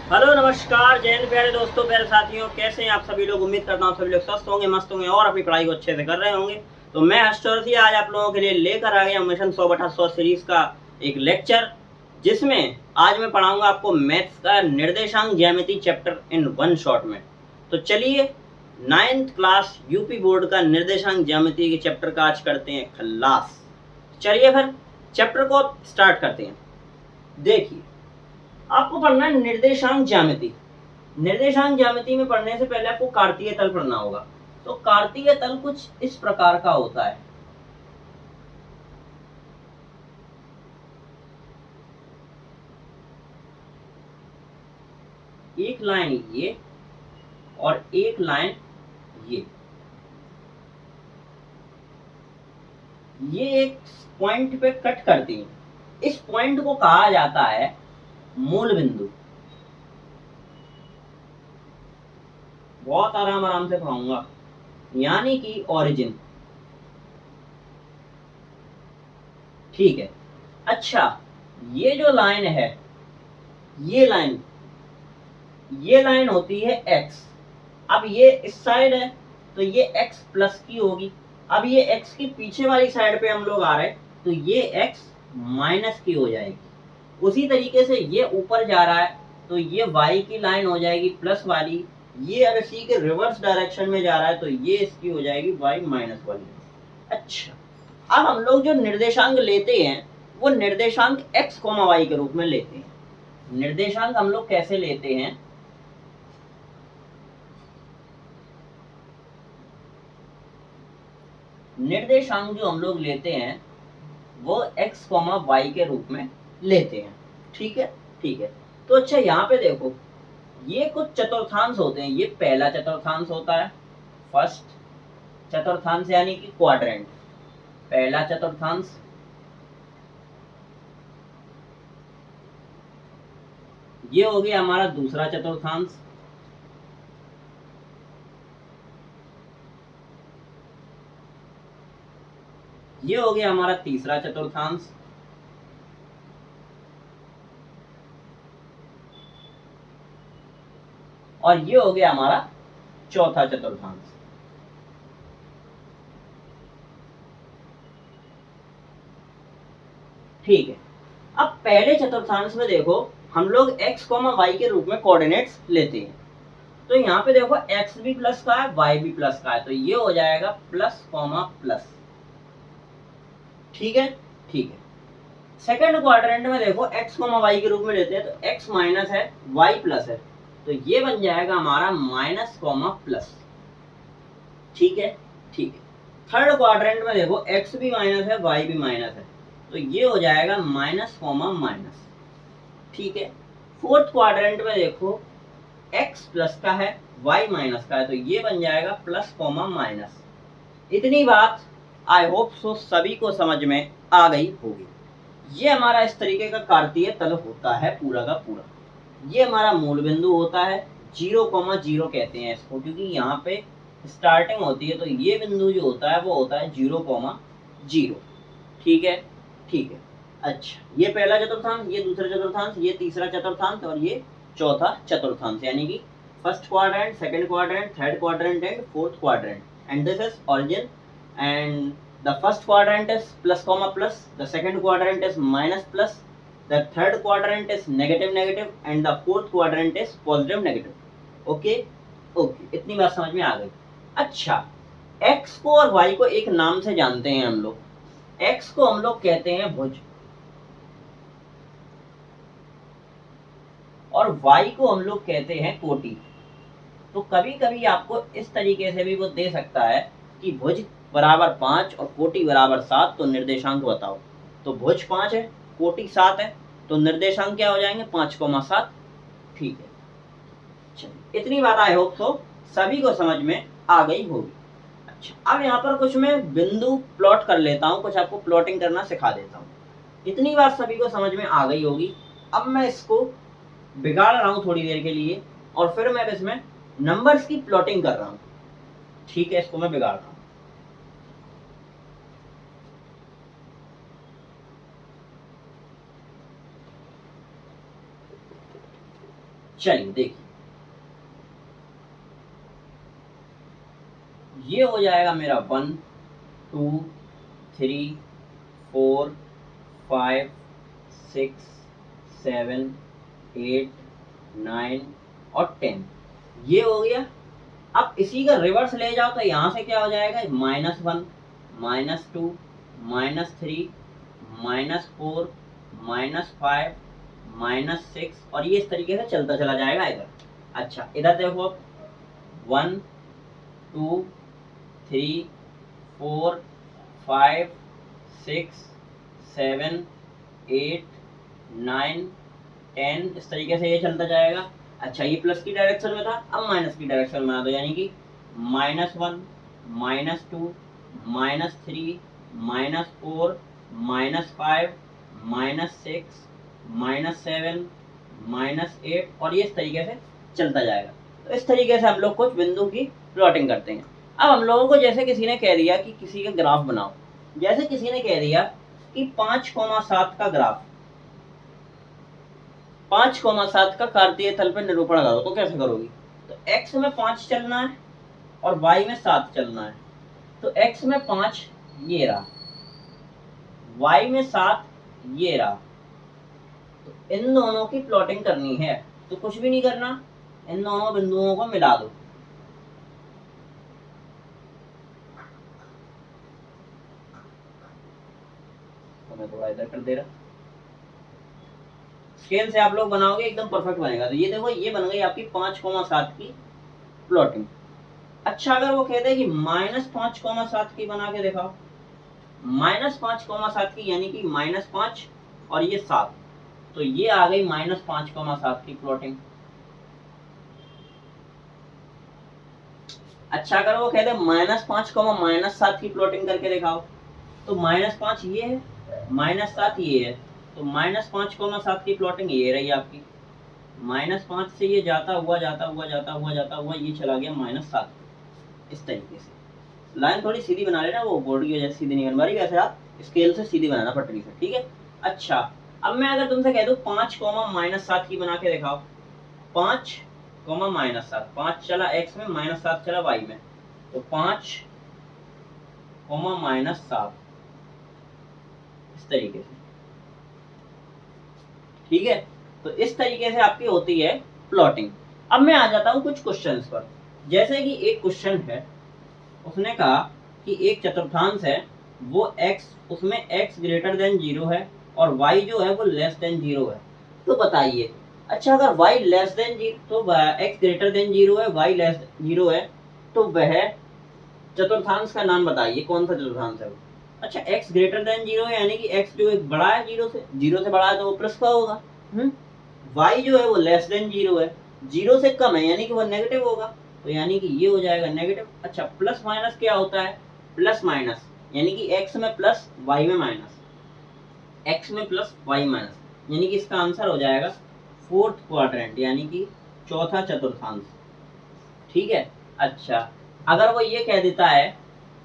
Hello नमस्कार जय हिंद प्यारे दोस्तों प्यारे साथियों, कैसे हैं आप सभी लोग। उम्मीद करता हूँ सभी लोग स्वस्थ होंगे, मस्त होंगे और अपनी पढ़ाई को अच्छे से कर रहे होंगे। तो मैं हर्षवर्धन आज आप लोगों के लिए लेकर आ गया मिशन 100/100 सीरीज का एक लेक्चर, जिसमें आज मैं पढ़ाऊंगा आपको मैथ्स का निर्देशांक ज्यामिति चैप्टर इन वन शॉट में। तो चलिए 9th क्लास यूपी बोर्ड का निर्देशांक ज्यामिति के चैप्टर का आज करते हैं खल्लास। चलिए फिर चैप्टर को स्टार्ट करते हैं। देखिए, आपको पढ़ना है निर्देशांक ज्यामिति। निर्देशांक ज्यामिति में पढ़ने से पहले आपको कार्तीय तल पढ़ना होगा। तो कार्तीय तल कुछ इस प्रकार का होता है। एक लाइन ये और एक लाइन ये एक पॉइंट पे कट करती है। इस पॉइंट को कहा जाता है मूल बिंदु। बहुत आराम आराम से पढ़ाऊंगा, यानी कि ओरिजिन। ठीक है। अच्छा, ये जो लाइन है, ये लाइन होती है x। अब ये इस साइड है तो ये x प्लस की होगी। अब ये x की पीछे वाली साइड पे हम लोग आ रहे हैं तो ये x माइनस की हो जाएगी। उसी तरीके से ये ऊपर जा रहा है तो ये y की लाइन हो जाएगी प्लस वाली। ये अगर इसी के रिवर्स डायरेक्शन में जा रहा है तो ये इसकी हो जाएगी y माइनस वाली। अच्छा, अब हम लोग जो निर्देशांक लेते हैं वो निर्देशांक x, y के रूप में लेते हैं। निर्देशांक हम लोग कैसे लेते हैं? निर्देशांक जो हम लोग लेते हैं वो x, y के रूप में लेते हैं। ठीक है, ठीक है। तो अच्छा, यहाँ पे देखो, ये कुछ चतुर्थांश होते हैं। ये पहला चतुर्थांश होता है, फर्स्ट चतुर्थांश यानी कि क्वाड्रेंट, पहला चतुर्थांश। ये हो गया हमारा दूसरा चतुर्थांश। ये हो गया हमारा तीसरा चतुर्थांश। और ये हो गया हमारा चौथा चतुर्थांश। ठीक है। अब पहले चतुर्थांश में देखो, हम लोग x, y के रूप में कोऑर्डिनेट्स लेते हैं। तो यहाँ पे देखो x भी प्लस का है, y भी प्लस का है, तो ये हो जाएगा प्लस कॉमा प्लस। ठीक है, ठीक है। सेकंड क्वाड्रेंट में देखो x, y के रूप में लेते हैं तो x माइनस है, y प्लस है, तो ये बन जाएगा हमारा माइनस कॉमा प्लस। ठीक है, ठीक है। थर्ड क्वाड्रेंट में देखो x भी माइनस है, y भी माइनस है, तो ये हो जाएगा माइनस कॉमा माइनस। ठीक है। फोर्थ क्वाड्रेंट में देखो x प्लस का है, y माइनस का है, तो ये बन जाएगा प्लस कॉमा माइनस। इतनी बात आई होप सो सभी को समझ में आ गई होगी। ये हमारा इस तरीके का कार्तीय तल होता है पूरा का पूरा। ये हमारा मूल बिंदु होता है, 0,0 कहते हैं इसको, क्योंकि यहाँ पे स्टार्टिंग होती है। तो ये बिंदु जो होता है वो होता है 0,0। ठीक है, ठीक है। अच्छा, ये पहला चतुर्थांश, ये दूसरा चतुर्थांश, ये तीसरा चतुर्थांश और ये चौथा चतुर्थांश, यानी कि first quadrant, second quadrant, third quadrant and fourth quadrant, and this is origin, and the first quadrant is plus comma plus, the second quadrant is minus plus, the third quadrant is negative negative, and the fourth quadrant is positive negative। Okay, okay, इतनी बात समझ में आ गई। अच्छा, x को और y को एक नाम से जानते हैं हम लोग। x को हम लोग कहते हैं भुज और y को हम लोग कहते हैं कोटि। तो कभी कभी आपको इस तरीके से भी वो दे सकता है कि भुज बराबर 5 और कोटि बराबर 7, तो निर्देशांक बताओ। तो भुज 5 है, कोटि 7 है, तो निर्देशांक क्या हो जाएंगे? 5,7। ठीक है, चलिए, इतनी बात आई होप तो सभी को समझ में आ गई होगी। अच्छा, अब यहाँ पर कुछ मैं बिंदु प्लॉट कर लेता हूँ, कुछ आपको प्लॉटिंग करना सिखा देता हूँ। इतनी बात सभी को समझ में आ गई होगी। अब मैं इसको बिगाड़ रहा हूँ थोड़ी देर के लिए, और फिर मैं इसमें नंबर्स की प्लॉटिंग कर रहा हूँ। ठीक है, इसको मैं बिगाड़ रहा हूँ। चलिए देखिए, ये हो जाएगा मेरा 1 2 3 4 5 6 7 8 9 और 10, ये हो गया। अब इसी का रिवर्स ले जाओ तो यहाँ से क्या हो जाएगा, -1 -2 -3 -4 -5 -6 और ये इस तरीके से चलता चला जाएगा इधर। अच्छा इधर देखो, 1 2 3 4 5 6 7 8 9 10, इस तरीके से ये चलता जाएगा। अच्छा ये प्लस की डायरेक्शन में था, अब माइनस की डायरेक्शन में आ दो, यानी कि -1 -2 -3 -4 -5 -6 -7 -8 और ये इस तरीके से चलता जाएगा। तो इस तरीके से हम लोग कुछ बिंदु की प्लॉटिंग करते हैं। अब हम लोगों को जैसे किसी ने कह दिया कि किसी का ग्राफ बनाओ, जैसे किसी ने कह दिया कि 5,7 का ग्राफ, 5,7 का कार्तीय तल पर निरूपण करो, तो कैसे करोगी? तो x में 5 चलना है और y में 7 चलना है। तो x में 5 ये रहा, y में 7 ये रहा। तो इन दोनों की प्लॉटिंग करनी है, तो कुछ भी नहीं करना, इन दोनों बिंदुओं को मिला दो। तो मैं थोड़ा इधर कर दे रहा, स्केल से आप लोग बनाओगे एकदम परफेक्ट बनेगा। तो ये देखो, ये बन गई आपकी 5,7 की प्लॉटिंग। अच्छा अगर वो कहते हैं कि -5,7 की बना के दिखाओ, -5,7 की यानी कि -5 और ये 7, तो ये आ गई -5,7 की प्लॉटिंग। अच्छा अगर वो कहते हैं -5, -7 की प्लॉटिंग करके दिखाओ, तो -5 ये है, -7 ये है, तो -5,7 की प्लॉटिंग ये रही आपकी। -5 से ये जाता हुआ ये चला गया -7, इस तरीके से। लाइन थोड़ी सीधी बना लेना, वो बोर्ड की वजह से सीधी नहीं बन पा रही, वैसे आप स्केल से सीधी बनाना पटरी से, ठीक है। अच्छा अब मैं अगर तुमसे कह दूं 5, -7 की बना के दिखाओ, 5, -7, 5 चला x में, -7 चला y में, तो 5, -7 इस तरीके से, ठीक है। तो इस तरीके से आपकी होती है प्लॉटिंग। अब मैं आ जाता हूं कुछ क्वेश्चंस पर, जैसे कि एक क्वेश्चन है, उसने कहा कि एक चतुर्थांश है, वो x, उसमें x ग्रेटर देन 0 है और y जो है वो लेस देन 0 है, तो बताइए। अच्छा अगर y लेस देन 0, तो x ग्रेटर देन 0 है, y लेस 0 है, तो वह चतुर्थांश का नाम बताइए, कौन सा चतुर्थांश है वो? अच्छा x ग्रेटर देन 0 है, यानी कि x जो एक बड़ा है 0 से बड़ा है, तो वो प्लस का होगा। y जो है वो लेस देन 0 है, 0 से कम है, यानी कि वो नेगेटिव होगा, तो यानी कि ये हो जाएगा नेगेटिव। अच्छा प्लस माइनस क्या होता है? प्लस माइनस यानी कि x में प्लस y में माइनस, x में प्लस y माइनस, यानी कि इसका आंसर हो जाएगा फोर्थ क्वाड्रेंट, यानी कि चौथा चतुर्थांश, ठीक है। अच्छा अगर वो ये कह देता है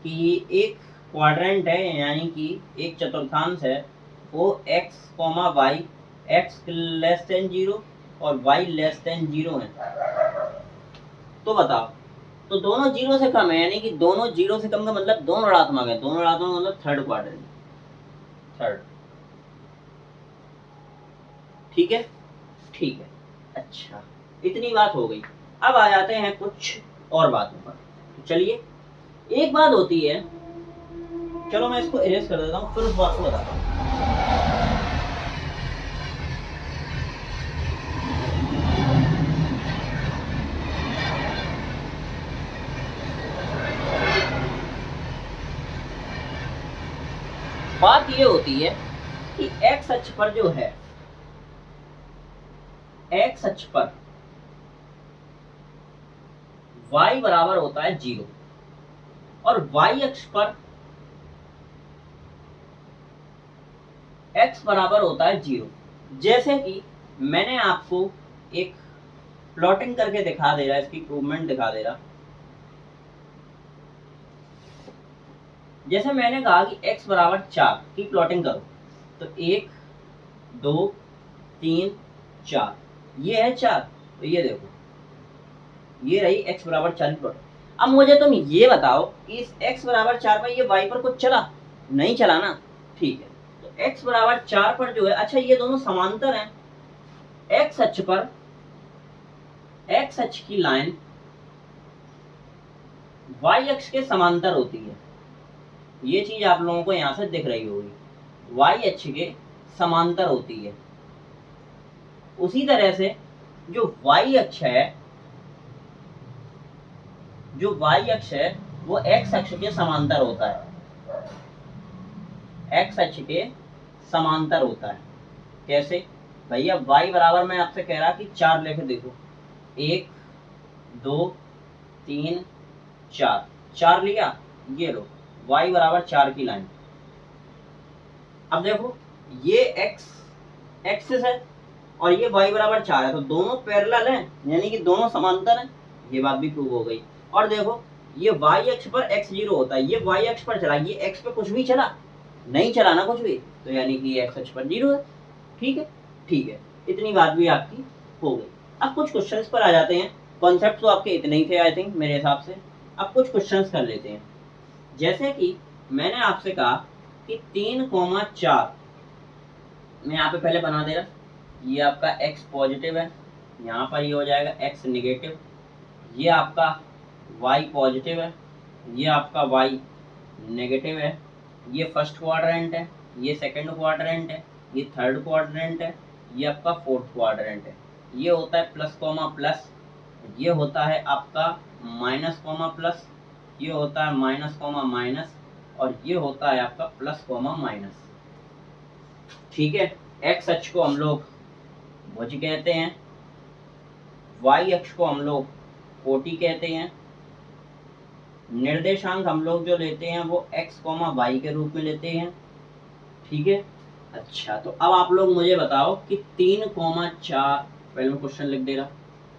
कि एक क्वाड्रेंट है, यानी कि एक चतुर्थांश है, वो x, y, x less than 0 और y लेस देन 0 है, तो बताओ। तो दोनों 0 से कम है, यानी कि दोनों 0 से कम का मतलब दोनों ऋणात्मक है, दोनों ऋणात्मक मतलब थर्ड क्वाड्रेंट, थर्ड, ठीक है, ठीक है। अच्छा इतनी बात हो गई, अब आ जाते हैं कुछ और बातों पर। तो चलिए, एक बात होती है, चलो मैं इसको इरेज कर देता हूँ, फिर उस बात को बताता हूँ। बात ये होती है कि x अक्ष पर जो है, x अक्ष पर y बराबर होता है 0 और y अक्ष पर x बराबर होता है 0। जैसे कि मैंने आपको एक प्लॉटिंग करके दिखा दे रहा है, इसकी इम्प्रूवमेंट दिखा दे रहा। जैसे मैंने कहा कि x बराबर 4 की प्लॉटिंग करो, तो 1 2 3 4, ये है 4। तो ये देखो, ये रही x बराबर 4 की प्लॉट। अब मुझे तुम ये बताओ कि इस x बराबर 4 पर ये y पर कुछ चला? नहीं चला ना, ठीक है। तो x बराबर 4 पर जो है, अच्छा ये दोनों समांतर हैं, x अक्ष पर x अक्ष की लाइन y अक्ष के समांतर होती है। ये चीज आप लोगों को यहां से दिख रही होगी, y अक्ष के समांतर होती है। उसी तरह से जो y अक्ष है, जो y अक्ष है वो x अक्ष के समांतर होता है, x अक्ष के समांतर होता है। कैसे भैया? y बराबर मैं आपसे कह रहा कि 4 लेके देखो, 1 2 3 4, 4 लिया, ये लो y बराबर 4 की लाइन। अब देखो ये x एक्सिस है और ये y बराबर 4 है, तो दोनों पैरेलल हैं, यानी कि दोनों समांतर हैं, ये बात भी प्रूव हो गई। और देखो ये y अक्ष पर x 0 होता है, ये y अक्ष पर चला, ये x पे कुछ भी चला? नहीं चला ना कुछ भी, तो यानी कि ये x अक्ष पर 0 है। ठीक है, ठीक है, इतनी बात भी आपकी हो गई। अब कुछ क्वेश्चंस पर आ जाते हैं। कॉन्सेप्ट तो आपके इतने ही थे आई थिंक मेरे हिसाब से। अब कुछ क्वेश्चंस कर लेते हैं। जैसे कि मैंने आपसे कहा कि 3,4, मैं यहाँ पे पहले बना दे रहा, ये आपका x पॉजिटिव है, यहाँ पर ये हो जाएगा x नेगेटिव, ये आपका y पॉजिटिव है, ये आपका y नेगेटिव है, ये फर्स्ट क्वाड्रेंट है, ये सेकंड क्वाड्रेंट है, ये थर्ड क्वाड्रेंट है, ये आपका फोर्थ क्वाड्रेंट है। ये होता है प्लस कॉमा प्लस, ये होता है आपका माइनस कॉमा प्लस, ये होता है माइनस कॉमा माइनस, और ये होता है आपका प्लस कॉमा माइनस। ठीक है, x अक्ष को हम लोग भुज कहते हैं, y अक्ष को हम लोग कोटि कहते हैं, निर्देशांक हम लोग जो लेते हैं वो x, y के रूप में लेते हैं। ठीक है, अच्छा तो अब आप लोग मुझे बताओ कि 3,4, पहले मैं क्वेश्चन लिख दे रहा,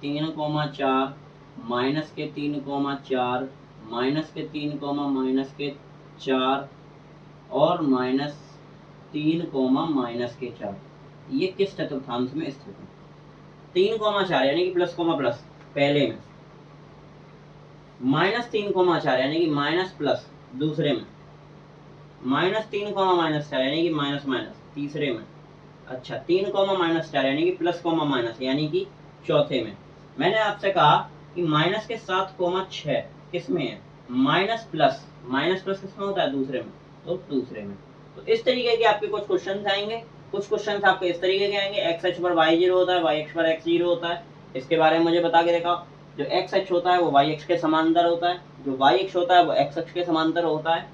3,4 माइनस के 3,4 माइनस के 3, माइनस के 4 और माइनस 3, माइनस के 4, ये किस चतुर्थांश में स्थित है? 3,4 यानी कि प्लस कॉमा प्लस पहले में, माइनस 3,4 यानी कि माइनस प्लस दूसरे में, माइनस 3, माइनस 4 यानी कि माइनस माइनस तीसरे में, अच्छा 3, माइनस 4 यानी कि प्लस कॉमा माइनस यानी कि चौथे में। मैंने आपसे कहा कि माइनस के 7,6 किस में है? माइनस प्लस किस में होता है? दूसरे में, तो दूसरे में। तो इस तरीके के आपके कुछ क्वेश्चन आएंगे, कुछ क्वेश्चन आपके इस तरीके के आएंगे, x अक्ष पर y 0 होता है, y अक्ष पर x 0 होता है। इसके बारे में मुझे बता के दिखाओ। जो x अक्ष होता है वो y अक्ष के समांतर होता है, जो y अक्ष होता है वो x अक्ष के समांतर होता है,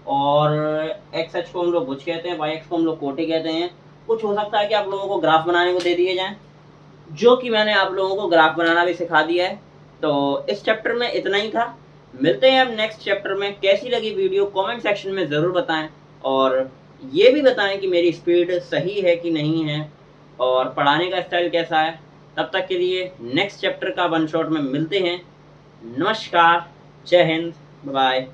और x अक्ष को हम लोग भुज कहते हैं, y अक्ष को हम लोग कोटि कहते हैं। कुछ हो सकता है कि आप लोगों को ग्राफ बनाने को दे दिए जाएं, जो कि मैंने आप लोगों को ग्राफ बनाना भी सिखा दिया है। तो इस चैप्टर में इतना ही था, मिलते हैं अब नेक्स्ट चैप्टर में। कैसी लगी वीडियो कमेंट सेक्शन में ज़रूर बताएं, और ये भी बताएं कि मेरी स्पीड सही है कि नहीं है, और पढ़ाने का स्टाइल कैसा है। तब तक के लिए नेक्स्ट चैप्टर का वन शॉट में मिलते हैं। नमस्कार, जय हिंद, बाय।